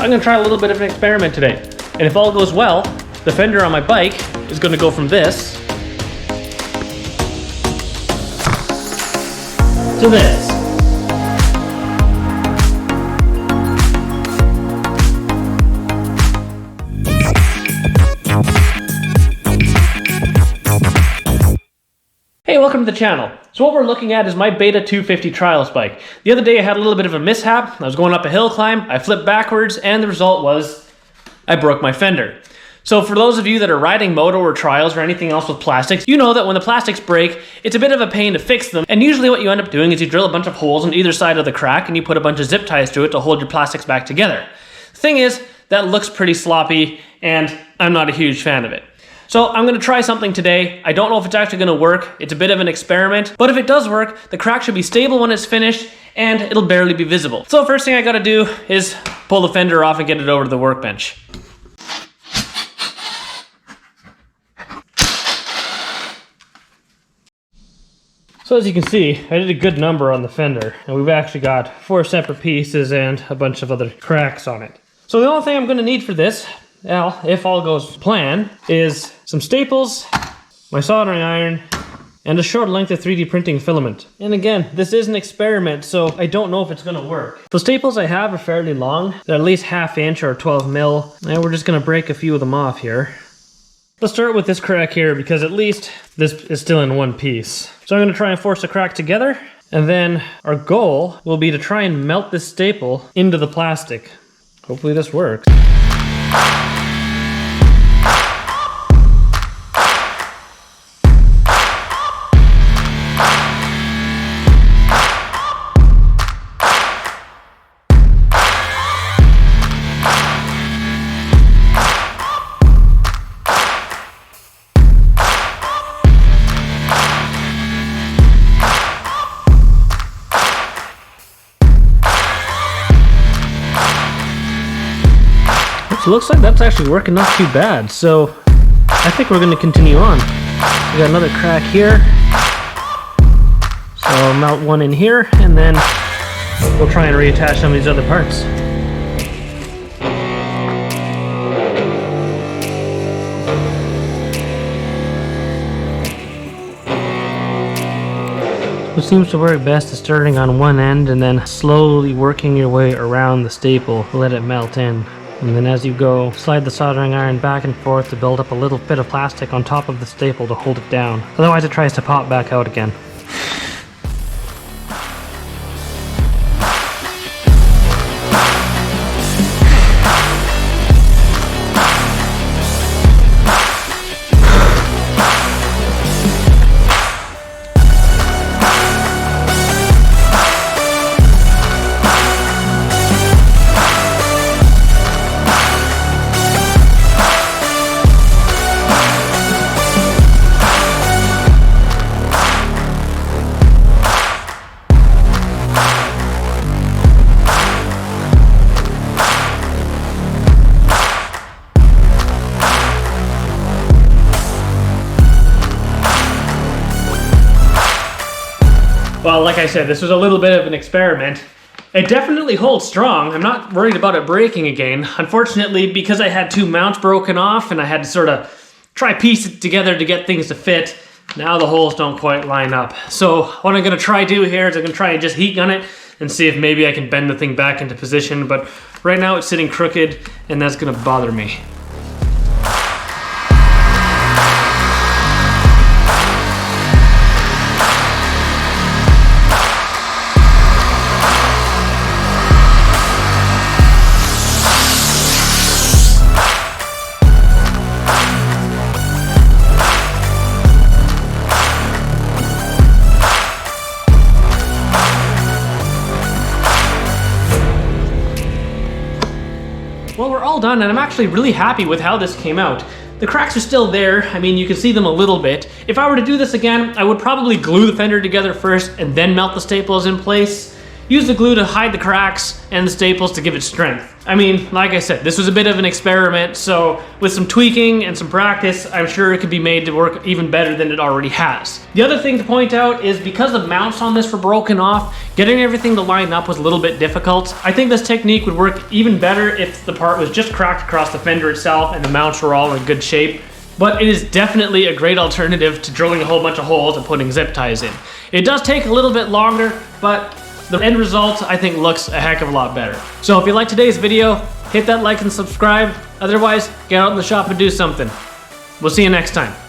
I'm gonna try a little bit of an experiment today. And if all goes well, the fender on my bike is gonna go from this to this. Hey, welcome to the channel. So what we're looking at is my Beta 250 Trials Bike. The other day I had a little bit of a mishap. I was going up a hill climb, I flipped backwards, and the result was I broke my fender. So for those of you that are riding moto or trials or anything else with plastics, you know that when the plastics break, it's a bit of a pain to fix them. And usually what you end up doing is you drill a bunch of holes on either side of the crack and you put a bunch of zip ties through it to hold your plastics back together. The thing is, that looks pretty sloppy and I'm not a huge fan of it. So I'm gonna try something today. I don't know if it's actually gonna work. It's a bit of an experiment, but if it does work, the crack should be stable when it's finished and it'll barely be visible. So first thing I gotta do is pull the fender off and get it over to the workbench. So as you can see, I did a good number on the fender, and we've actually got 4 separate pieces and a bunch of other cracks on it. So the only thing I'm gonna need for this, well, if all goes to plan, is some staples, my soldering iron, and a short length of 3D printing filament. And again, this is an experiment, so I don't know if it's gonna work. The staples I have are fairly long. They're at least 1/2 inch or 12 mil, and we're just gonna break a few of them off here. Let's start with this crack here because at least this is still in one piece. So I'm gonna try and force the crack together, and then our goal will be to try and melt this staple into the plastic. Hopefully this works. So it looks like that's actually working not too bad, so I think we're going to continue on. We got another crack here, so I'll melt one in here, and then we'll try and reattach some of these other parts. What seems to work best is starting on one end and then slowly working your way around the staple to let it melt in. And then as you go, slide the soldering iron back and forth to build up a little bit of plastic on top of the staple to hold it down. Otherwise it tries to pop back out again. Well, like I said, this was a little bit of an experiment. It definitely holds strong. I'm not worried about it breaking again. Unfortunately, because I had 2 mounts broken off and I had to sort of try piece it together to get things to fit, now the holes don't quite line up. So what I'm gonna try do here is I'm gonna try and just heat gun it and see if maybe I can bend the thing back into position. But right now it's sitting crooked and that's gonna bother me. Well, we're all done, and I'm actually really happy with how this came out. The cracks are still there. I mean, you can see them a little bit. If I were to do this again, I would probably glue the fender together first and then melt the staples in place. Use the glue to hide the cracks and the staples to give it strength. I mean, like I said, this was a bit of an experiment, so with some tweaking and some practice, I'm sure it could be made to work even better than it already has. The other thing to point out is because the mounts on this were broken off, getting everything to line up was a little bit difficult. I think this technique would work even better if the part was just cracked across the fender itself and the mounts were all in good shape. But it is definitely a great alternative to drilling a whole bunch of holes and putting zip ties in. It does take a little bit longer, but the end result, I think, looks a heck of a lot better. So if you liked today's video, hit that like and subscribe. Otherwise, get out in the shop and do something. We'll see you next time.